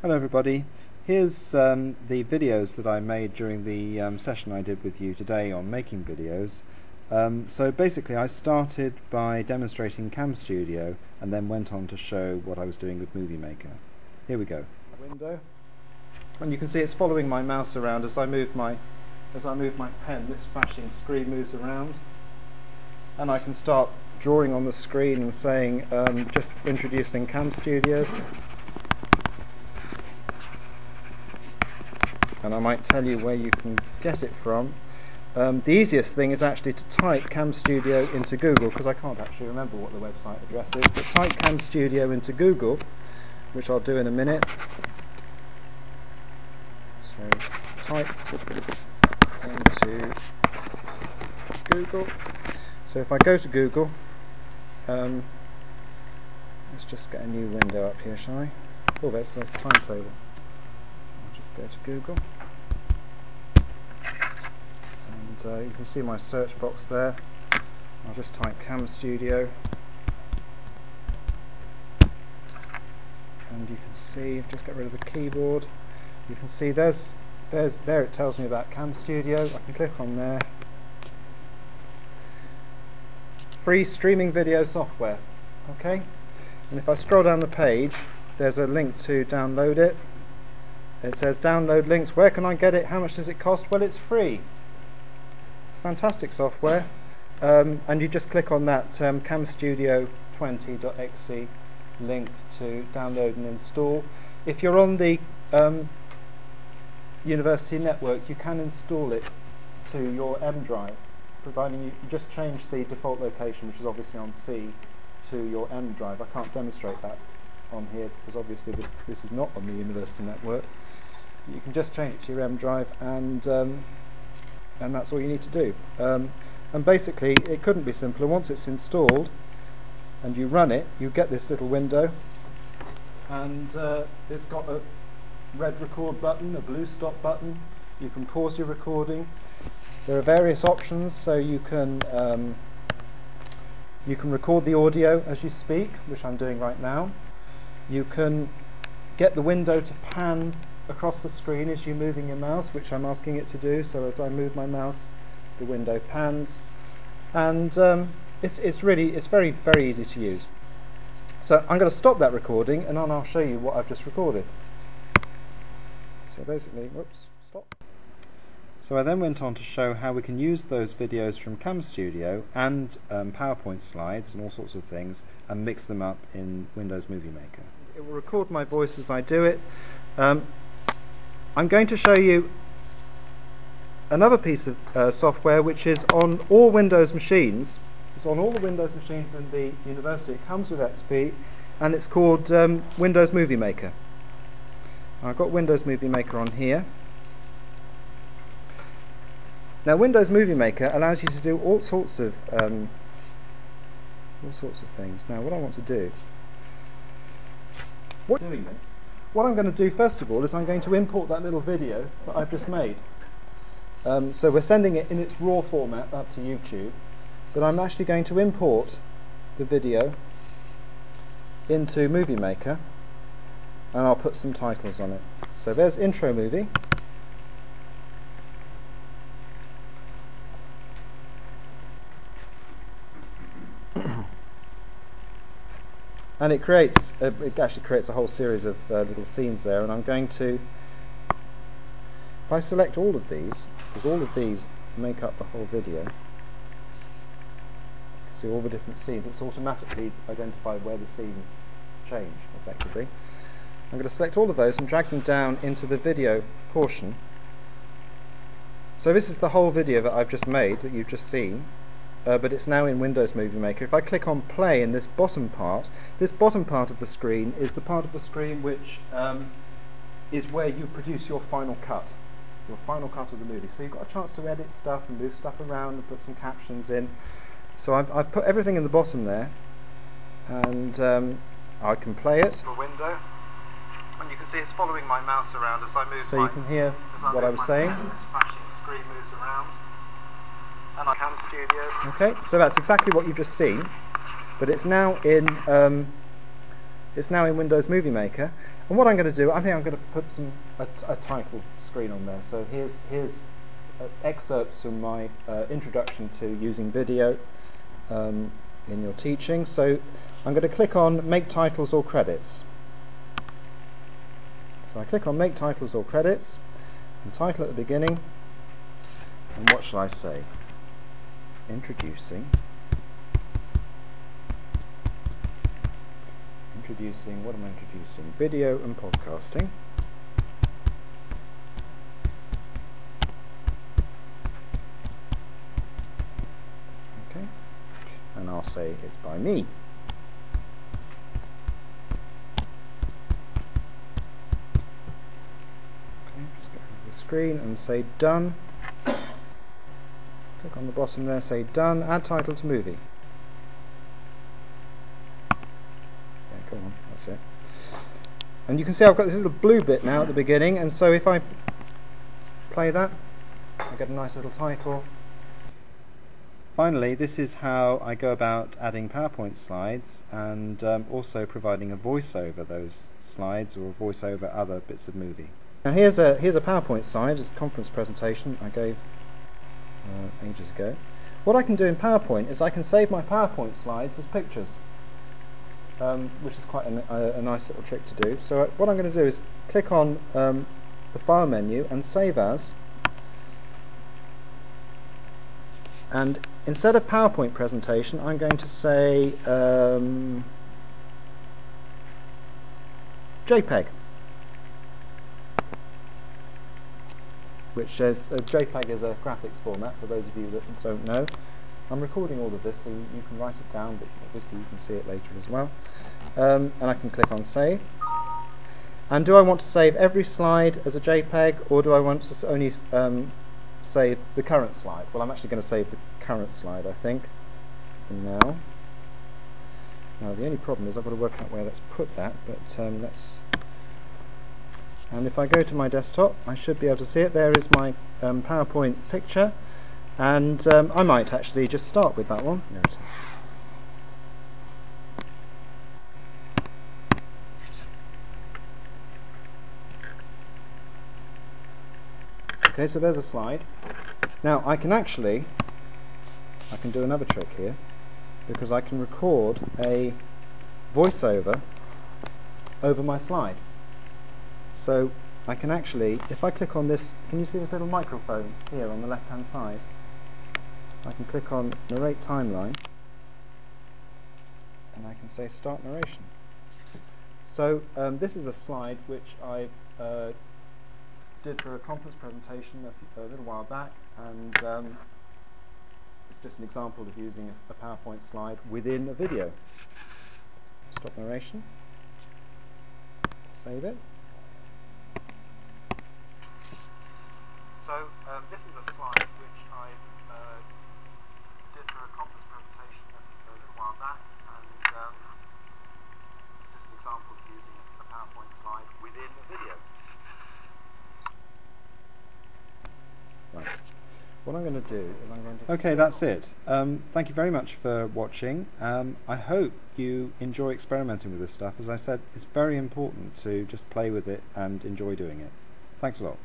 Hello everybody, here's the videos that I made during the session I did with you today on making videos. So basically I started by demonstrating CamStudio and then went on to show what I was doing with Movie Maker. Here we go. Window, and you can see it's following my mouse around as I move my pen. This flashing screen moves around and I can start drawing on the screen and saying just introducing CamStudio. And I might tell you where you can get it from. The easiest thing is actually to type CamStudio into Google, because I can't actually remember what the website address is, but type CamStudio into Google, which I'll do in a minute. So type into Google. So if I go to Google, let's just get a new window up here, shall I? Oh, there's the timetable. Go to Google, and you can see my search box there. I'll just type CamStudio, and you can see, just get rid of the keyboard, you can see there it tells me about CamStudio. I can click on there. Free streaming video software. Okay, and if I scroll down the page, there's a link to download it. It says download links. Where can I get it? How much does it cost? Well, it's free. Fantastic software. And you just click on that camstudio20.exe link to download and install. If you're on the university network, you can install it to your M drive, providing you just change the default location, which is obviously on C, to your M drive. I can't demonstrate that on here because obviously this is not on the university network. You can just change it to your M drive, and that's all you need to do. And basically it couldn't be simpler. Once it's installed and you run it, you get this little window, and it's got a red record button, a blue stop button. You can pause your recording. There are various options, so you can record the audio as you speak, which I'm doing right now. You can get the window to pan across the screen as you're moving your mouse, which I'm asking it to do. So as I move my mouse, the window pans, and it's very, very easy to use. So I'm going to stop that recording, and then I'll show you what I've just recorded. So basically, whoops, stop. So I then went on to show how we can use those videos from CamStudio and PowerPoint slides and all sorts of things and mix them up in Windows Movie Maker. It will record my voice as I do it. I'm going to show you another piece of software which is on all Windows machines. It's on all the Windows machines in the university. It comes with XP, and it's called Windows Movie Maker. I've got Windows Movie Maker on here. Now, Windows Movie Maker allows you to do all sorts of things. Now, what I want to do, what I'm going to do first of all is I'm going to import that little video that I've just made. So we're sending it in its raw format up to YouTube, but I'm actually going to import the video into Movie Maker, and I'll put some titles on it. So there's Intro Movie. And it actually creates a whole series of little scenes there, and I'm going to, if I select all of these, because all of these make up the whole video, see all the different scenes, it's automatically identified where the scenes change, effectively. I'm going to select all of those and drag them down into the video portion. So this is the whole video that I've just made, that you've just seen. But it's now in Windows Movie Maker. If I click on play in this bottom part of the screen is the part of the screen which is where you produce your final cut of the movie. So you've got a chance to edit stuff and move stuff around and put some captions in. So I've put everything in the bottom there, and I can play it. Window, and you can see it's following my mouse around as I move. So you can hear what I was saying. This flashing screen moves around. And I CamStudio. Okay, so that's exactly what you've just seen, but it's now in it's now in Windows Movie Maker. And what I'm going to do, I think I'm going to put a title screen on there. So here's excerpts from my introduction to using video in your teaching. So I'm going to click on Make Titles or Credits. So I click on Make Titles or Credits, and title at the beginning, and what shall I say? Introducing, what am I introducing? Video and podcasting. Okay, and I'll say it's by me. Okay, just go to the screen and say done. Click on the bottom there, say done, add title to movie. Come on, that's it. And you can see I've got this little blue bit now at the beginning, and so if I play that, I get a nice little title. Finally, this is how I go about adding PowerPoint slides and also providing a voice over those slides or a voice over other bits of movie. Now here's a PowerPoint slide, it's a conference presentation I gave ages ago. What I can do in PowerPoint is I can save my PowerPoint slides as pictures. Which is quite a nice little trick to do. So what I'm going to do is click on the File menu and Save As, and instead of PowerPoint presentation I'm going to say JPEG, which says JPEG is a graphics format for those of you that don't know. I'm recording all of this so you can write it down, but obviously you can see it later as well. And I can click on Save. And do I want to save every slide as a JPEG, or do I want to only save the current slide? Well, I'm actually going to save the current slide, I think, for now. Now, the only problem is I've got to work out where let's put that, but let's... And if I go to my desktop, I should be able to see it. There is my PowerPoint picture. And I might actually just start with that one. There it is. Okay, so there's a slide. Now I can do another trick here, because I can record a voiceover over my slide. So I can actually, if I click on this, can you see this little microphone here on the left hand side? I can click on Narrate Timeline, and I can say Start Narration. So this is a slide which I did for a conference presentation a little while back, and it's just an example of using a PowerPoint slide within a video. Stop narration, save it. So this is a slide which I did for a conference presentation a little while back, and it's just an example of using a PowerPoint slide within a video. Right. What I'm going to do is I'm going to... Okay, that's it. Thank you very much for watching. I hope you enjoy experimenting with this stuff. As I said, it's very important to just play with it and enjoy doing it. Thanks a lot.